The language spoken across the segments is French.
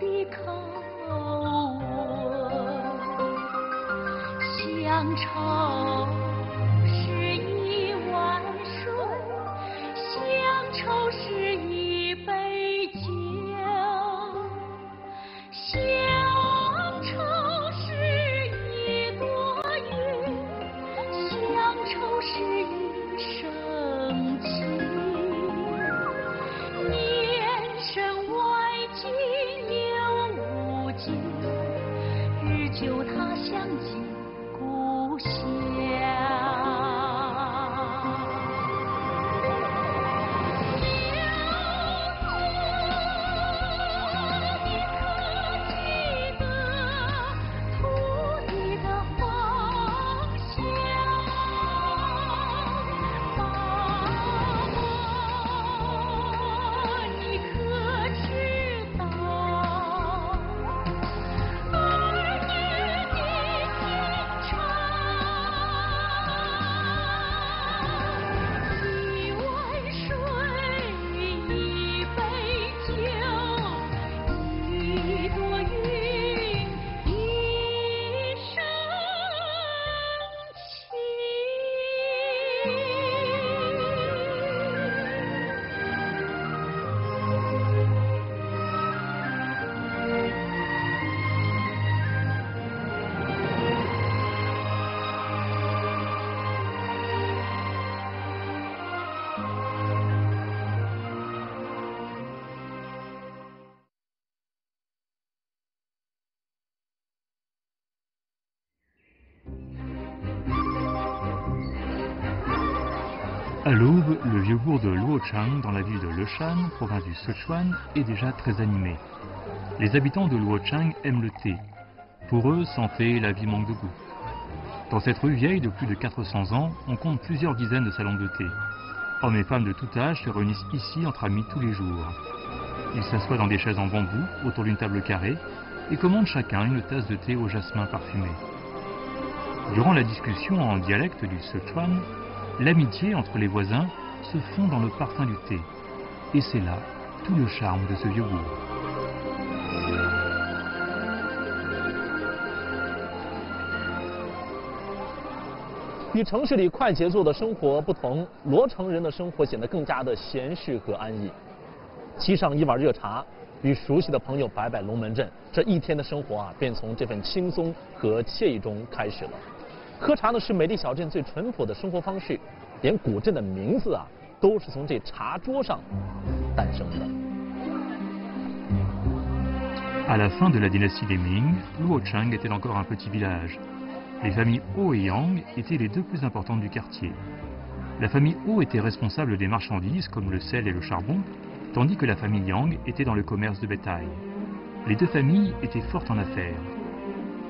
的口吻，乡愁是一碗水，乡愁是一杯酒，乡愁是一朵云，乡愁是一生情。年深外境又无尽，日久他乡近故乡。À l'aube, le vieux bourg de Luochang, dans la ville de Leshan, province du Sichuan, est déjà très animé. Les habitants de Luochang aiment le thé. Pour eux, sans thé, la vie manque de goût. Dans cette rue vieille de plus de 400 ans, on compte plusieurs dizaines de salons de thé. Hommes et femmes de tout âge se réunissent ici entre amis tous les jours. Ils s'assoient dans des chaises en bambou autour d'une table carrée et commandent chacun une tasse de thé au jasmin parfumé. Durant la discussion en dialecte du Sichuan, l'amitié entre les voisins se fond dans le parfum du thé. Et c'est là tout le charme de ce vieux bourg. 与城市里快节奏的生活不同，罗城人的生活显得更加的闲适和安逸。沏上一碗热茶，与熟悉的朋友摆摆龙门阵，这一天的生活便从这份轻松和惬意中开始了。喝茶呢是美丽小镇最淳朴的生活方式，连古镇的名字都是从这茶桌上诞生的。 À la fin de la dynastie des Ming, Luochang était encore un petit village. Les familles Ho et Yang étaient les deux plus importantes du quartier. La famille Ho était responsable des marchandises comme le sel et le charbon, tandis que la famille Yang était dans le commerce de bétail. Les deux familles étaient fortes en affaires.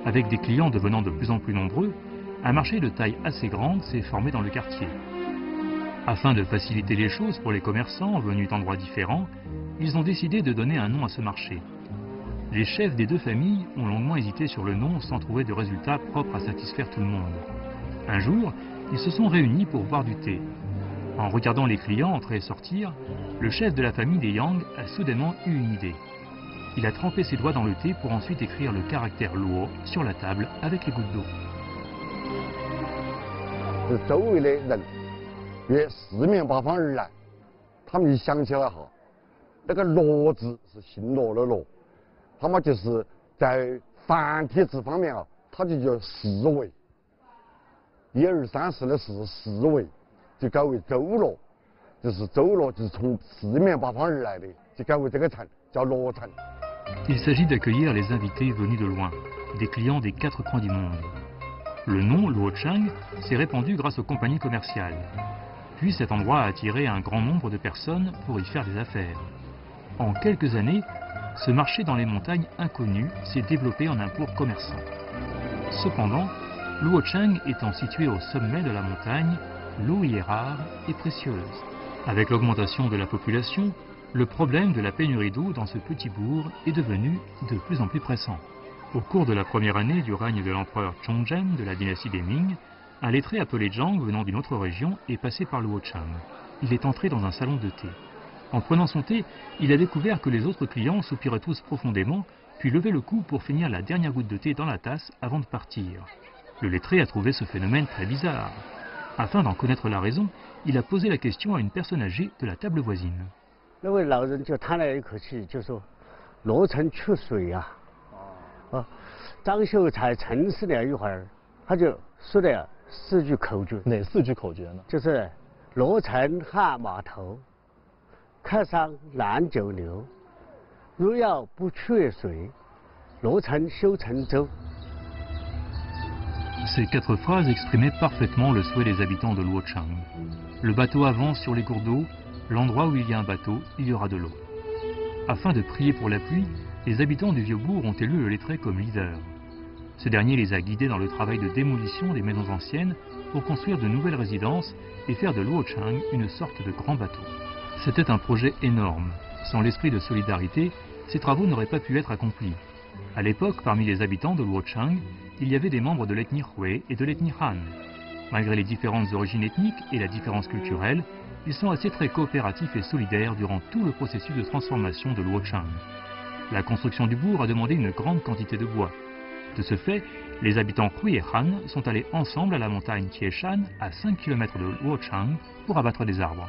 Avec des clients devenant de plus en plus nombreux, un marché de taille assez grande s'est formé dans le quartier. Afin de faciliter les choses pour les commerçants venus d'endroits différents, ils ont décidé de donner un nom à ce marché. Les chefs des deux familles ont longuement hésité sur le nom sans trouver de résultat propre à satisfaire tout le monde. Un jour, ils se sont réunis pour boire du thé. En regardant les clients entrer et sortir, le chef de la famille des Yang a soudainement eu une idée. Il a trempé ses doigts dans le thé pour ensuite écrire le caractère Luo sur la table avec les gouttes d'eau. 周围的人也四面八方而来，他们一想起来哈，那个罗字是姓罗的罗，他们就是在繁体字方面它就叫四维，1、2、3、4的四维，就改为周罗，就是周罗就是从四面八方而来的，就改为这个城叫罗城。 Il s'agit d'accueillir les invités venus de loin, des clients des 4 coins du monde. Le nom Luochang s'est répandu grâce aux compagnies commerciales. Puis cet endroit a attiré un grand nombre de personnes pour y faire des affaires. En quelques années, ce marché dans les montagnes inconnues s'est développé en un port commerçant. Cependant, Luochang étant situé au sommet de la montagne, l'eau y est rare et précieuse. Avec l'augmentation de la population, le problème de la pénurie d'eau dans ce petit bourg est devenu de plus en plus pressant. Au cours de la première année du règne de l'empereur Chongzhen de la dynastie des Ming, un lettré appelé Zhang venant d'une autre région est passé par Luochang. Il est entré dans un salon de thé. En prenant son thé, il a découvert que les autres clients soupiraient tous profondément puis levait le cou pour finir la dernière goutte de thé dans la tasse avant de partir. Le lettré a trouvé ce phénomène très bizarre. Afin d'en connaître la raison, il a posé la question à une personne âgée de la table voisine. 那位老人就叹了一口气，就说：“罗城缺水啊！”张秀才沉思了一会儿，他就说了4句口诀。哪4句口诀呢？就是罗城汉码头，客商南九流。如要不缺水，罗城修成舟。 Ces 4 phrases exprimaient parfaitement le souhait des habitants de Luochang. Le bateau avance sur les cours d'eau, l'endroit où il y a un bateau, il y aura de l'eau. Afin de prier pour la pluie, les habitants du vieux bourg ont élu le lettré comme leader. Ce dernier les a guidés dans le travail de démolition des maisons anciennes pour construire de nouvelles résidences et faire de Luochang une sorte de grand bateau. C'était un projet énorme. Sans l'esprit de solidarité, ces travaux n'auraient pas pu être accomplis. À l'époque, parmi les habitants de Luochang, il y avait des membres de l'ethnie Hui et de l'ethnie Han. Malgré les différentes origines ethniques et la différence culturelle, ils sont restés très coopératifs et solidaires durant tout le processus de transformation de Luochang. La construction du bourg a demandé une grande quantité de bois. De ce fait, les habitants Hui et Han sont allés ensemble à la montagne Tieshan, à 5 km de Luochang, pour abattre des arbres.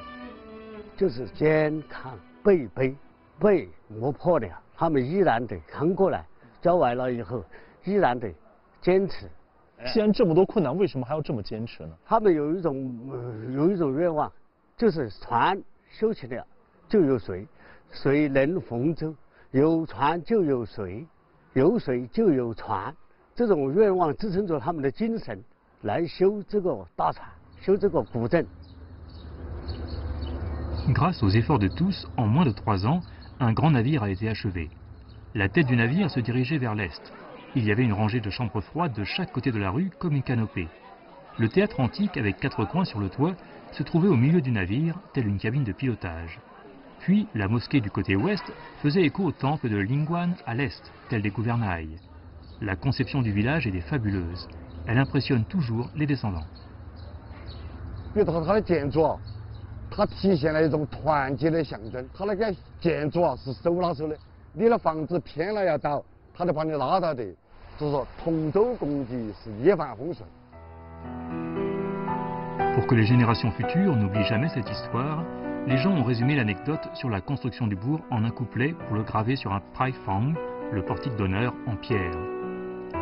就是肩扛背背背磨破的，他们依然得扛过来，交完了以后依然得坚持。既然这么多困难，为什么还要这么坚持呢？他们有一种愿望，就是船修起来就有水，水能逢舟，有船就有水，有水就有船。这种愿望支撑着他们的精神，来修这个大船，修这个古镇。 Grâce aux efforts de tous, en moins de 3 ans, un grand navire a été achevé. La tête du navire se dirigeait vers l'est. Il y avait une rangée de chambres froides de chaque côté de la rue comme une canopée. Le théâtre antique avec 4 coins sur le toit se trouvait au milieu du navire, telle une cabine de pilotage. Puis la mosquée du côté ouest faisait écho au temple de Lingguan à l'est, tel des gouvernails. La conception du village était fabuleuse. Elle impressionne toujours les descendants. 它体现了一种团结的象征。它那个建筑是手拉手的，你的房子偏了要倒，它就把你拉到的。就是说，同舟共济是一帆风顺。Pour que les générations futures n'oublient jamais cette histoire, les gens ont résumé l'anecdote sur la construction du bourg en un couplet pour le graver sur un praifang, le portique d'honneur en pierre.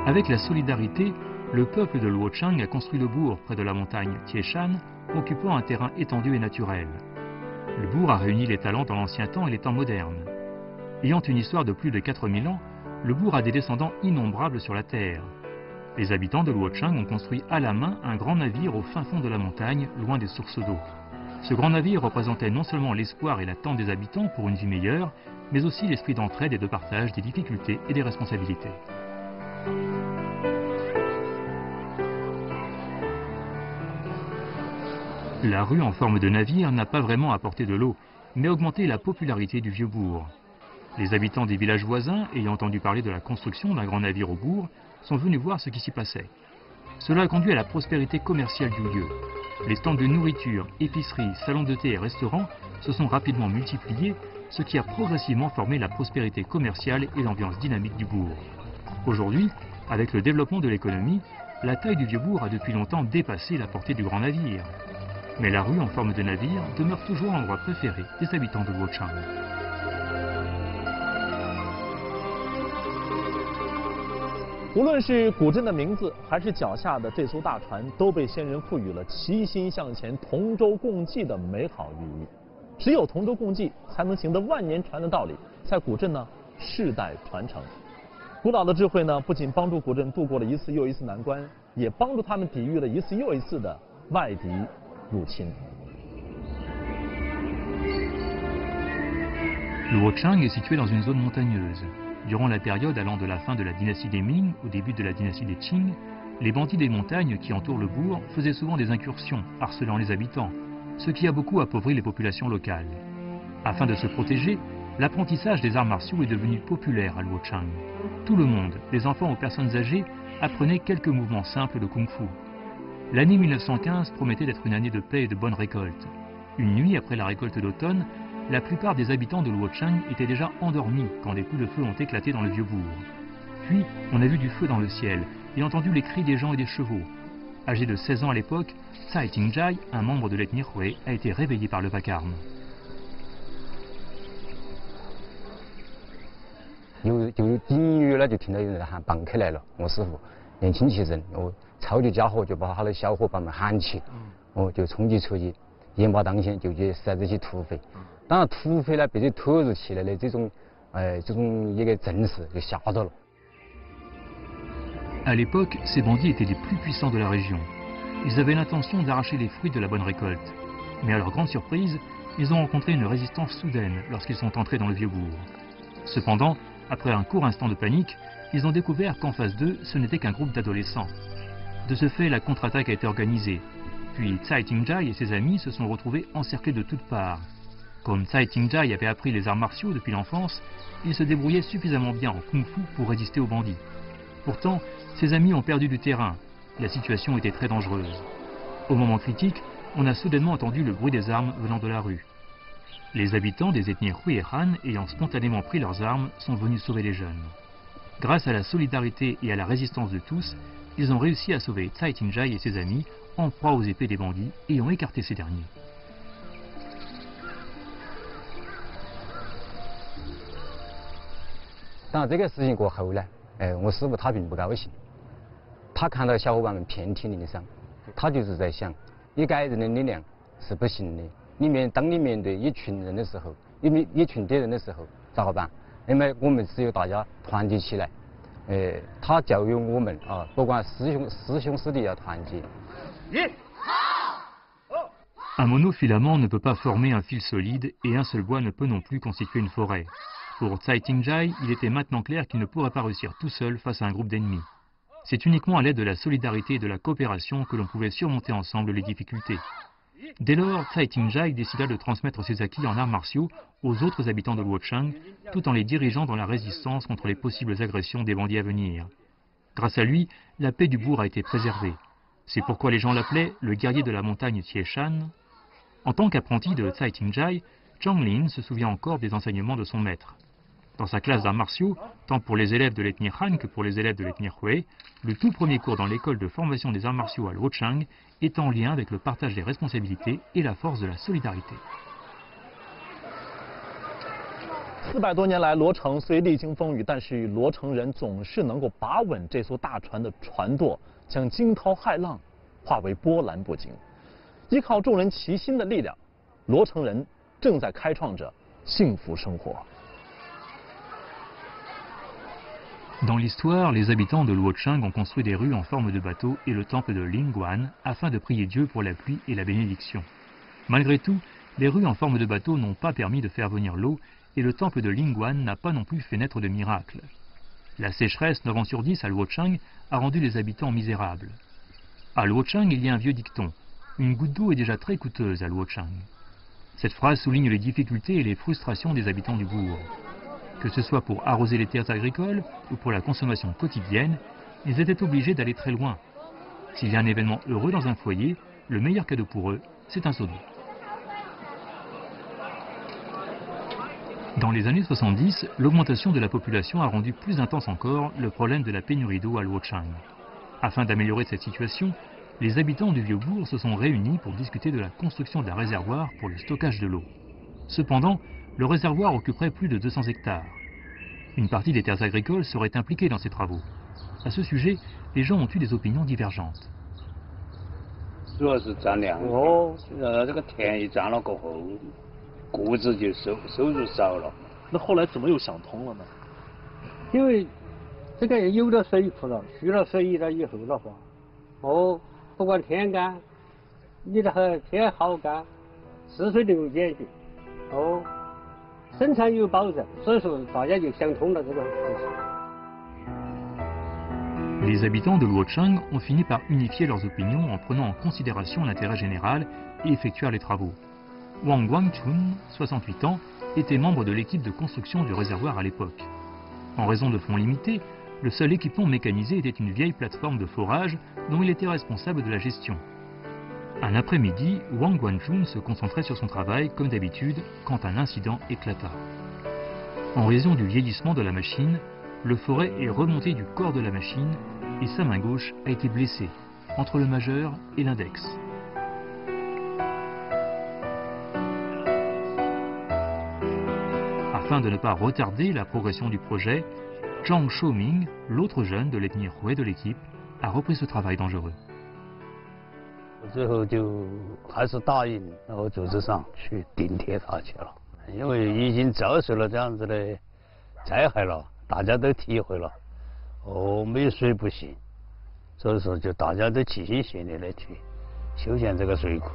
Avec la solidarité, le peuple de Luochang a construit le bourg près de la montagne Tieshan, occupant un terrain étendu et naturel. Le bourg a réuni les talents dans l'ancien temps et les temps modernes. Ayant une histoire de plus de 4000 ans, le bourg a des descendants innombrables sur la terre. Les habitants de Luochang ont construit à la main un grand navire au fin fond de la montagne, loin des sources d'eau. Ce grand navire représentait non seulement l'espoir et l'attente des habitants pour une vie meilleure, mais aussi l'esprit d'entraide et de partage des difficultés et des responsabilités. La rue en forme de navire n'a pas vraiment apporté de l'eau, mais augmenté la popularité du vieux bourg. Les habitants des villages voisins, ayant entendu parler de la construction d'un grand navire au bourg, sont venus voir ce qui s'y passait. Cela a conduit à la prospérité commerciale du lieu. Les stands de nourriture, épiceries, salons de thé et restaurants se sont rapidement multipliés, ce qui a progressivement formé la prospérité commerciale et l'ambiance dynamique du bourg. Aujourd'hui, avec le développement de l'économie, la taille du vieux bourg a depuis longtemps dépassé la portée du grand navire. Mais la rue en forme de navire demeure toujours l'endroit préféré des habitants de Luochang. 无论是古镇的名字，还是脚下的这艘大船，都被先人赋予了齐心向前、同舟共济的美好寓意。只有同舟共济，才能行得万年船的道理，在古镇呢世代传承。古老的智慧呢，不仅帮助古镇度过了一次又一次难关，也帮助他们抵御了一次又一次的外敌入侵。 Luochang est situé dans une zone montagneuse. Durant la période allant de la fin de la dynastie des Ming au début de la dynastie des Qing, les bandits des montagnes qui entourent le bourg faisaient souvent des incursions, harcelant les habitants, ce qui a beaucoup appauvri les populations locales. Afin de se protéger, l'apprentissage des arts martiaux est devenu populaire à Luochang. Tout le monde, des enfants aux personnes âgées, apprenaient quelques mouvements simples de kung-fu. L'année 1915 promettait d'être une année de paix et de bonne récolte. Une nuit après la récolte d'automne, la plupart des habitants de Luocheng étaient déjà endormis quand des coups de feu ont éclaté dans le vieux bourg. Puis, on a vu du feu dans le ciel et entendu les cris des gens et des chevaux. Âgé de 16 ans à l'époque, Tsai Ting-jai, un membre de l'ethnie Hui, a été réveillé par le vacarme. 就隐约了就听到有人喊绑起来了，我师傅年轻气盛，抄起家伙就把他的小伙伴们喊起，就冲击出去，严拔当先就去杀这些土匪。当然土匪呢被这突如其来的这种一个阵势就吓到了。 À l'époque, ces bandits étaient les plus puissants de la région. Ils avaient l'intention d'arracher les fruits de la bonne récolte. Mais à leur grande surprise, ils ont rencontré une résistance soudaine lorsqu'ils sont entrés dans le vieux bourg. Cependant, après un court instant de panique, ils ont découvert qu'en face d'eux, ce n'était qu'un groupe d'adolescents. De ce fait, la contre-attaque a été organisée. Puis Tsai Ting-jai et ses amis se sont retrouvés encerclés de toutes parts. Comme Tsai Ting-jai avait appris les arts martiaux depuis l'enfance, il se débrouillait suffisamment bien en kung-fu pour résister aux bandits. Pourtant, ses amis ont perdu du terrain. La situation était très dangereuse. Au moment critique, on a soudainement entendu le bruit des armes venant de la rue. Les habitants des ethnies Hui et Han, ayant spontanément pris leurs armes, sont venus sauver les jeunes. Grâce à la solidarité et à la résistance de tous, ils ont réussi à sauver Tsai Ting-jai et ses amis, en proie aux épées des bandits, et ont écarté ces derniers. 当然这个事情过后呢，我师傅他并不高兴，他看到小伙伴们遍体鳞伤，他就是在想，一个人的力量是不行的。当你面对一群人的时候，一群敌人的时候，咋个办？那么我们只有大家团结起来。他教育我们啊，不管师兄师弟要团结。Un monofilament ne peut pas former un fil solide et un seul bois ne peut non plus constituer une forêt. Pour Tsai Ting-jai, il était maintenant clair qu'il ne pourrait pas réussir tout seul face à un groupe d'ennemis. C'est uniquement à l'aide de la solidarité et de la coopération que l'on pouvait surmonter ensemble les difficultés. Dès lors, Tsai Ting-jai décida de transmettre ses acquis en arts martiaux aux autres habitants de Luocheng, tout en les dirigeant dans la résistance contre les possibles agressions des bandits à venir. Grâce à lui, la paix du bourg a été préservée. C'est pourquoi les gens l'appelaient le guerrier de la montagne Tieshan. En tant qu'apprenti de Tsai Ting-jai, Zhang Lin se souvient encore des enseignements de son maître. Dans sa classe d'arts martiaux, tant pour les élèves de l'ethnie Han que pour les élèves de l'ethnie Hui, le tout premier cours dans l'école de formation des arts martiaux à Luocheng est en lien avec le partage des responsabilités et la force de la solidarité. 400多年来，罗成虽历经风雨，但是罗成人总是能够把稳这艘大船的船舵，将惊涛骇浪化为波澜不惊。依靠众人齐心的力量，罗成人正在开创着幸福生活。 Dans l'histoire, les habitants de Luocheng ont construit des rues en forme de bateau et le temple de Lingguan afin de prier Dieu pour la pluie et la bénédiction. Malgré tout, les rues en forme de bateau n'ont pas permis de faire venir l'eau et le temple de Lingguan n'a pas non plus fait naître de miracles. La sécheresse 9 ans sur 10 à Luocheng a rendu les habitants misérables. À Luocheng, il y a un vieux dicton. Une goutte d'eau est déjà très coûteuse à Luocheng. Cette phrase souligne les difficultés et les frustrations des habitants du bourg. Que ce soit pour arroser les terres agricoles ou pour la consommation quotidienne, ils étaient obligés d'aller très loin. S'il y a un événement heureux dans un foyer, le meilleur cadeau pour eux, c'est un seau d'eau. Dans les années 70, l'augmentation de la population a rendu plus intense encore le problème de la pénurie d'eau à Luocheng. Afin d'améliorer cette situation, les habitants du vieux bourg se sont réunis pour discuter de la construction d'un réservoir pour le stockage de l'eau. Cependant, le réservoir occuperait plus de 200 hectares. Une partie des terres agricoles serait impliquée dans ces travaux. À ce sujet, les gens ont eu des opinions divergentes. 主要是占量这个田一占了过后，谷子就收入少了。那后来怎么又想通了呢？因为这个有了水库了，蓄了水了以后的话，不管天干，你的和天好干，是水流解决，生产有保障，所以说大家就想通了这个事情。 Les habitants de Luocheng ont fini par unifier leurs opinions en prenant en considération l'intérêt général et effectuèrent les travaux. Wang Guangchun, 68 ans, était membre de l'équipe de construction du réservoir à l'époque. En raison de fonds limités, le seul équipement mécanisé était une vieille plateforme de forage dont il était responsable de la gestion. Un après-midi, Wang Guanjun se concentrait sur son travail comme d'habitude quand un incident éclata. En raison du vieillissement de la machine, le forêt est remonté du corps de la machine et sa main gauche a été blessée, entre le majeur et l'index. Afin de ne pas retarder la progression du projet, Zhang Xiaoming, l'autre jeune de l'ethnie Hui de l'équipe, a repris ce travail dangereux. 最后就还是答应然后组织上去顶贴他去了，因为已经遭受了这样子的灾害了，大家都体会了，没水不行，所以说就大家都齐心协力的去修建这个水库。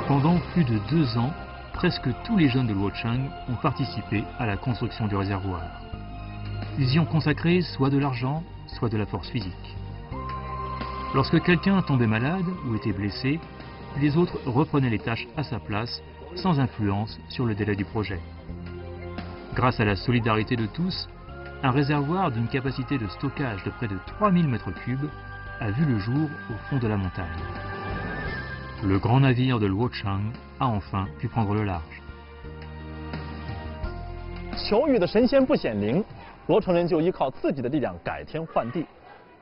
Pendant plus de 2 ans, presque tous les jeunes de Luocheng ont participé à la construction du réservoir. Ils y ont consacré soit de l'argent, soit de la force physique. Lorsque quelqu'un tombait malade ou était blessé, les autres reprenaient les tâches à sa place, sans influence sur le délai du projet. Grâce à la solidarité de tous, un réservoir d'une capacité de stockage de près de 3000 m3 a vu le jour au fond de la montagne. Le grand navire de Luocheng a enfin pu prendre le large. 求雨的神仙不显灵，罗城人就依靠自己的力量改天换地。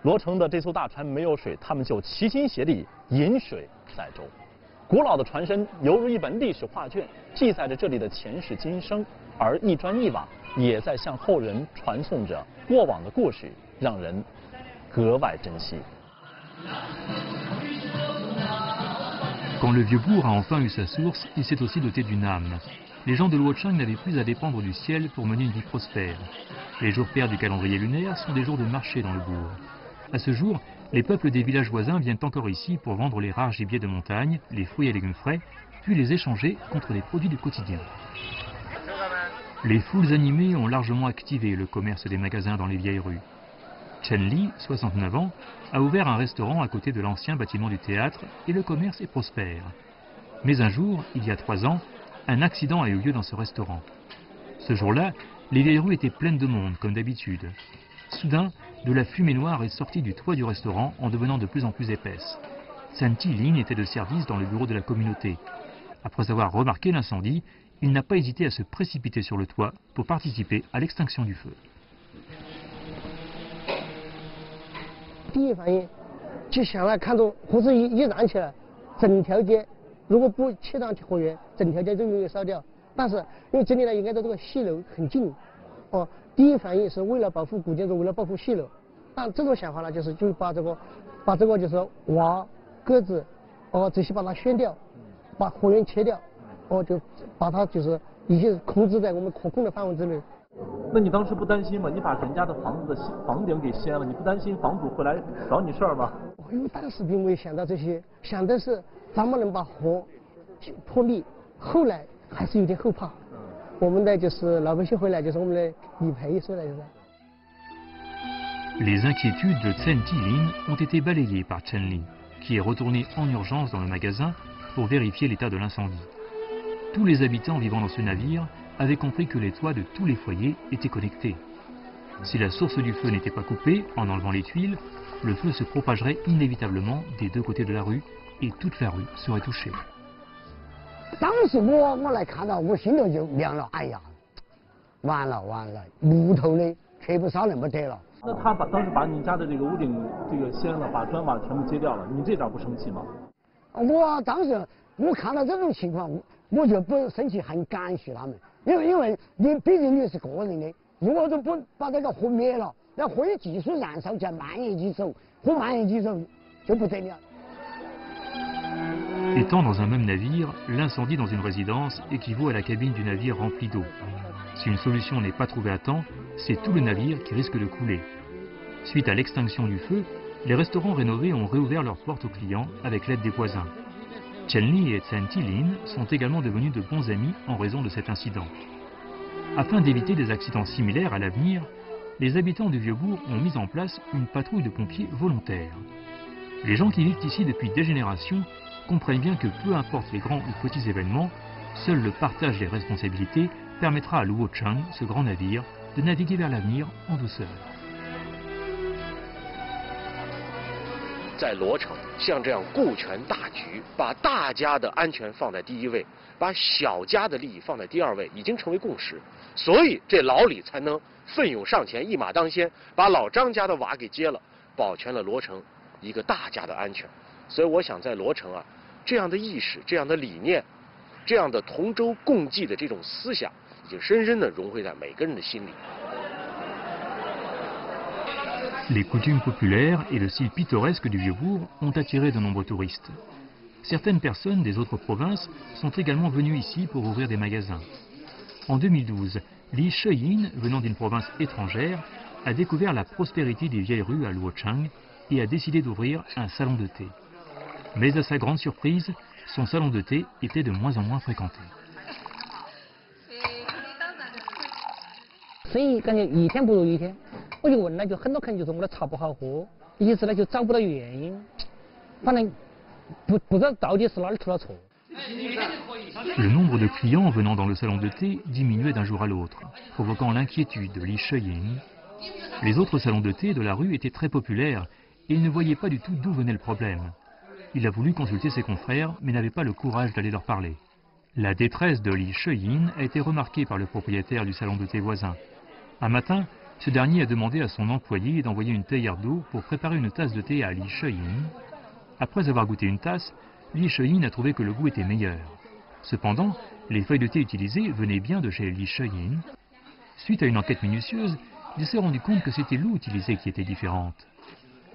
罗城的这艘大船没有水，他们就齐心协力引水载舟。古老的船身犹如一本历史画卷，记载着这里的前世今生，而一砖一瓦也在向后人传颂着过往的故事，让人格外珍惜。 Quand le vieux bourg a enfin eu sa source, il s'est aussi doté d'une âme. Les gens de Luocheng n'avaient plus à dépendre du ciel pour mener une vie prospère. Les jours pairs du calendrier lunaire sont des jours de marché dans le bourg. À ce jour, les peuples des villages voisins viennent encore ici pour vendre les rares gibiers de montagne, les fruits et légumes frais, puis les échanger contre les produits du quotidien. Les foules animées ont largement activé le commerce des magasins dans les vieilles rues. Chen Li, 69 ans, a ouvert un restaurant à côté de l'ancien bâtiment du théâtre et le commerce est prospère. Mais un jour, il y a 3 ans, un accident a eu lieu dans ce restaurant. Ce jour-là, les vieilles rues étaient pleines de monde, comme d'habitude. Soudain, de la fumée noire est sortie du toit du restaurant en devenant de plus en plus épaisse. San Tilin était de service dans le bureau de la communauté. Après avoir remarqué l'incendie, il n'a pas hésité à se précipiter sur le toit pour participer à l'extinction du feu. 第一反应就想来看到火势一燃起来，整条街如果不切断火源，整条街就容易烧掉。但是因为这里呢，应该到这个戏楼很近，第一反应是为了保护古建筑，为了保护戏楼。但这种想法呢，就把这个就是瓦、鸽子，这些把它掀掉，把火源切掉，就把它就是已经控制在我们可控的范围之内。 那你当时不担心吗？你把人家的房子的房顶给掀了，你不担心房主会来找你事儿吗？因为当时并没有想到这些，想的是咱们能把火扑灭。后来还是有点后怕。我们的就是老百姓回来，就是我们的理赔说来就是。 Les inquiétudes de Chen Tilin ont été balayées par Chen Li, qui est retourné en urgence dans le magasin pour vérifier l'état de l'incendie. Tous les habitants vivant dans ce navire avaient compris que les toits de tous les foyers étaient connectés. Si la source du feu n'était pas coupée en enlevant les tuiles, le feu se propagerait inévitablement des 2 côtés de la rue et toute la rue serait touchée. 当时我来看到，我心里就凉了，哎呀，完了，木头的全部烧那么得了。那他当时把你家的这个屋顶这个掀了，把砖瓦全部揭掉了，你这点不生气吗？我当时我看到这种情况，我就不生气，很感谢他们，因为你毕竟你是个人的，如果都不把这个火灭了，那火也继续燃烧起来，蔓延几手，火蔓延几手就不得了。 Étant dans un même navire, l'incendie dans une résidence équivaut à la cabine du navire rempli d'eau. Si une solution n'est pas trouvée à temps, c'est tout le navire qui risque de couler. Suite à l'extinction du feu, les restaurants rénovés ont réouvert leurs portes aux clients avec l'aide des voisins. Chen Li et Chen Tilin sont également devenus de bons amis en raison de cet incident. Afin d'éviter des accidents similaires à l'avenir, les habitants du Vieux-Bourg ont mis en place une patrouille de pompiers volontaires. Les gens qui vivent ici depuis des générations comprennent bien que peu importe les grands ou petits événements, seul le partage des responsabilités permettra à Luocheng, ce grand navire, de naviguer vers l'avenir en douceur. 在罗城像这样顾全大局，把大家的安全放在第一位，把小家的利益放在第二位，已经成为共识。所以这老李才能奋勇上前，一马当先，把老张家的瓦给接了，保全了罗城一个大家的安全。所以我想在罗城啊，这样的意识、这样的理念、这样的同舟共济的这种思想，已经深深地融汇在每个人的心里。Les coutumes populaires et le style pittoresque du Vieux-Bourg ont attiré de nombreux touristes. Certaines personnes des autres provinces sont également venues ici pour ouvrir des magasins. En 2012, Li Sheyin, venant d'une province étrangère, a découvert la prospérité des vieilles rues à Luochang et a décidé d'ouvrir un salon de thé. Mais à sa grande surprise, son salon de thé était de moins en moins fréquenté. 生意感觉一天不如一天，我就问了，就很多客人就说我的茶不好喝，一直呢就找不到原因，反正不知道到底是哪里出了错。Le nombre de clients venant dans le salon de thé diminuait d'un jour à l'autre, provoquant l'inquiétude de Li Sheyin. Les autres salons de thé de la rue étaient très populaires et il ne voyait pas du tout d'où venait le problème. Il a voulu consulter ses confrères mais n'avait pas le courage d'aller leur parler. La détresse de Li Sheyin a été remarquée par le propriétaire du salon de thé voisin. Un matin, ce dernier a demandé à son employé d'envoyer une théière d'eau pour préparer une tasse de thé à Li Sheyin. Après avoir goûté une tasse, Li Sheyin a trouvé que le goût était meilleur. Cependant, les feuilles de thé utilisées venaient bien de chez Li Sheyin. Suite à une enquête minutieuse, il s'est rendu compte que c'était l'eau utilisée qui était différente.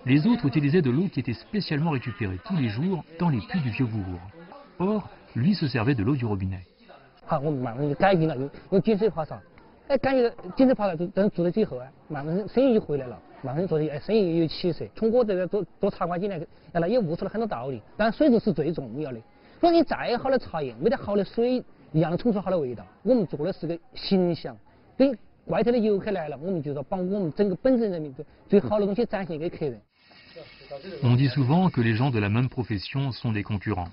Les autres utilisaient de l'eau qui était spécialement récupérée tous les jours dans les puits du Vieux-Bourg. Or, lui se servait de l'eau du robinet. 感觉精神爬了，等做了之后啊，慢慢生意就回来了，慢慢做的生意也有起色。从我这个做茶馆进来，也悟出了很多道理。但水质是最重要的。如果你再好的茶叶，没得好的水，一样能冲出好的味道。我们做的是个形象，给外头的游客来了，我们就要把我们整个本省人民最好的东西展现给客人。On dit souvent que les gens de la même profession sont des concurrents.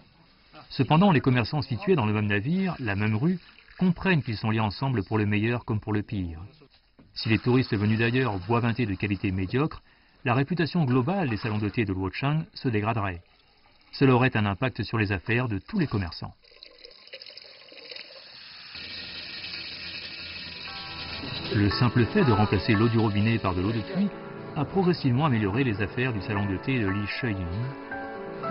Cependant, les commerçants situés dans le même navire, la même rue, comprennent qu'ils sont liés ensemble pour le meilleur comme pour le pire. Si les touristes venus d'ailleurs boivent un thé de qualité médiocre, la réputation globale des salons de thé de Luochang se dégraderait. Cela aurait un impact sur les affaires de tous les commerçants. Le simple fait de remplacer l'eau du robinet par de l'eau de pluie a progressivement amélioré les affaires du salon de thé de Li Sheyin.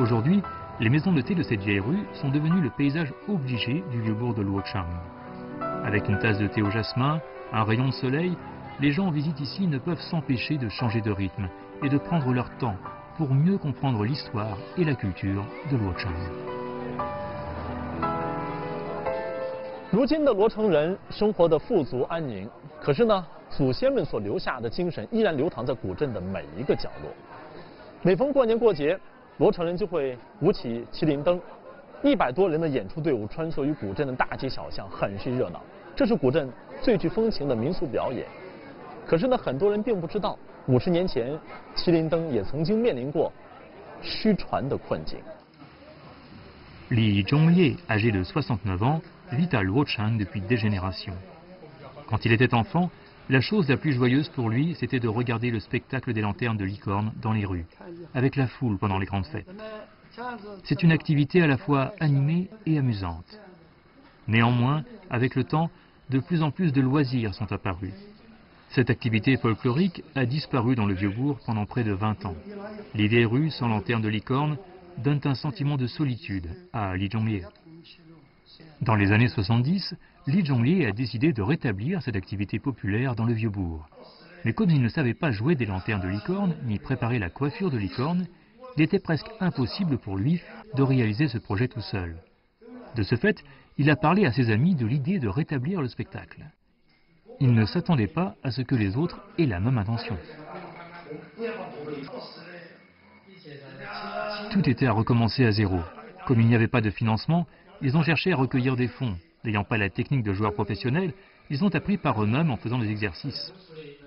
Aujourd'hui, les maisons de thé de cette vieille rue sont devenues le paysage obligé du Vieux-Bourg de Luochang. Avec une tasse de thé au jasmin, un rayon de soleil, les gens en visite ici ne peuvent s'empêcher de changer de rythme et de prendre leur temps pour mieux comprendre l'histoire et la culture de Luochang. 如今的罗城人生活的富足安宁，可是呢，祖先们所留下的精神依然流淌在古镇的每一个角落。每逢过年过节，罗城人就会舞起麒麟灯，100多人的演出队伍穿梭于古镇的大街小巷，很是热闹。这是古镇最具风情的民俗表演。可是呢，很多人并不知道，50年前，麒麟灯也曾经面临过失传的困境。Li Zhonglie, âgé de 69 ans, vit à Luochang depuis des générations. Quand il était enfant, la chose la plus joyeuse pour lui, c'était de regarder le spectacle des lanternes de licorne dans les rues, avec la foule pendant les grandes fêtes. C'est une activité à la fois animée et amusante. Néanmoins, avec le temps, de plus en plus de loisirs sont apparus. Cette activité folklorique a disparu dans le Vieux-Bourg pendant près de 20 ans. Les vieilles rues sans lanternes de licorne donnent un sentiment de solitude à Li Zhonglie. Dans les années 70, Li Zhonglie a décidé de rétablir cette activité populaire dans le Vieux-Bourg. Mais comme il ne savait pas jouer des lanternes de licorne, ni préparer la coiffure de licorne, il était presque impossible pour lui de réaliser ce projet tout seul. De ce fait, il a parlé à ses amis de l'idée de rétablir le spectacle. Il ne s'attendait pas à ce que les autres aient la même intention. Tout était à recommencer à zéro. Comme il n'y avait pas de financement, ils ont cherché à recueillir des fonds. N'ayant pas la technique de joueurs professionnels, ils ont appris par eux-mêmes en faisant des exercices.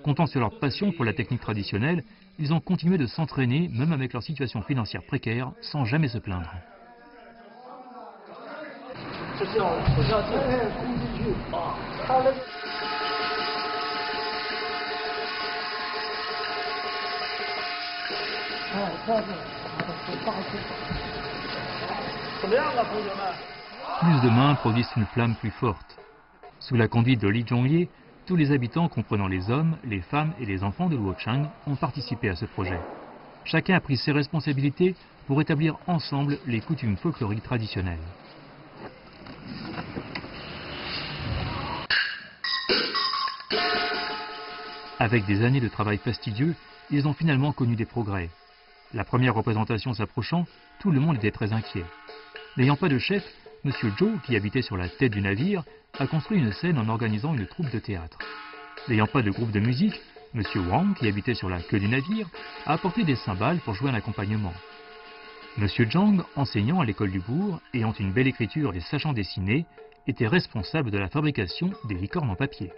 Comptant sur leur passion pour la technique traditionnelle, ils ont continué de s'entraîner, même avec leur situation financière précaire, sans jamais se plaindre. Plus de mains produisent une flamme plus forte. Sous la conduite de Li Zhongye, tous les habitants, comprenant les hommes, les femmes et les enfants de Luocheng, ont participé à ce projet. Chacun a pris ses responsabilités pour établir ensemble les coutumes folkloriques traditionnelles. Avec des années de travail fastidieux, ils ont finalement connu des progrès. La première représentation s'approchant, tout le monde était très inquiet. N'ayant pas de chef, M. Zhou, qui habitait sur la tête du navire, a construit une scène en organisant une troupe de théâtre. N'ayant pas de groupe de musique, M. Wang, qui habitait sur la queue du navire, a apporté des cymbales pour jouer un accompagnement. M. Zhang, enseignant à l'école du bourg, ayant une belle écriture et sachant dessiner, était responsable de la fabrication des licornes en papier.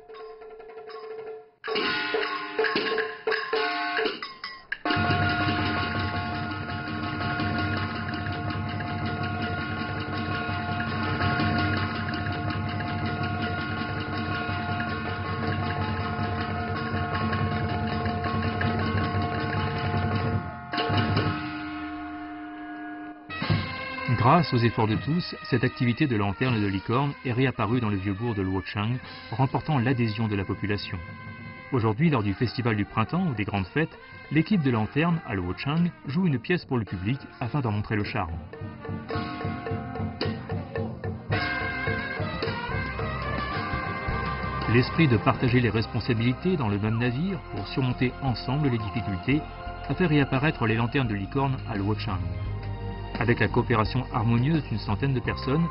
Grâce aux efforts de tous, cette activité de lanterne de licorne est réapparue dans le vieux bourg de Luocheng, remportant l'adhésion de la population. Aujourd'hui, lors du festival du printemps ou des grandes fêtes, l'équipe de lanterne à Luocheng joue une pièce pour le public afin d'en montrer le charme. L'esprit de partager les responsabilités dans le même navire pour surmonter ensemble les difficultés a fait réapparaître les lanternes de licorne à Luocheng. Avec la coopération harmonieuse d'une centaine de personnes,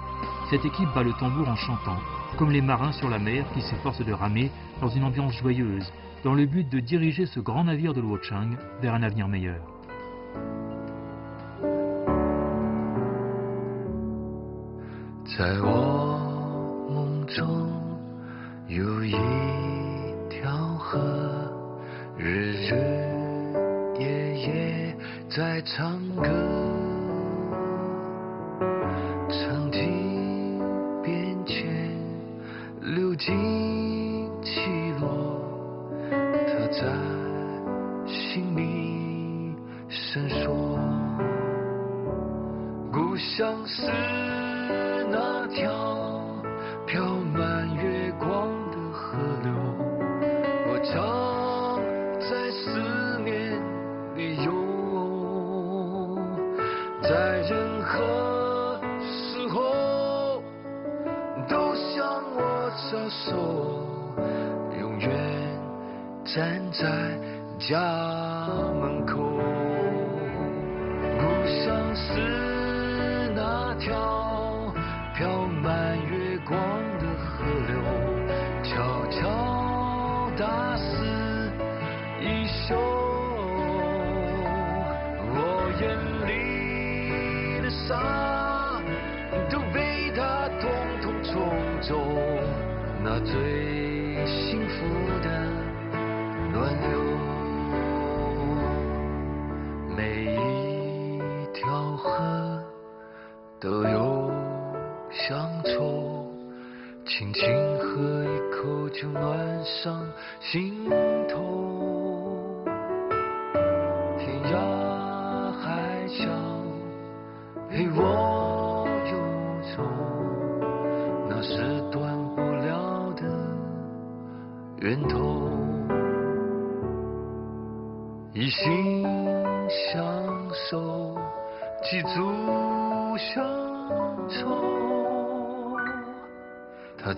cette équipe bat le tambour en chantant, comme les marins sur la mer qui s'efforcent de ramer dans une ambiance joyeuse, dans le but de diriger ce grand navire de Luocheng vers un avenir meilleur.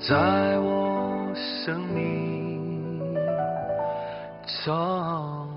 在我生命长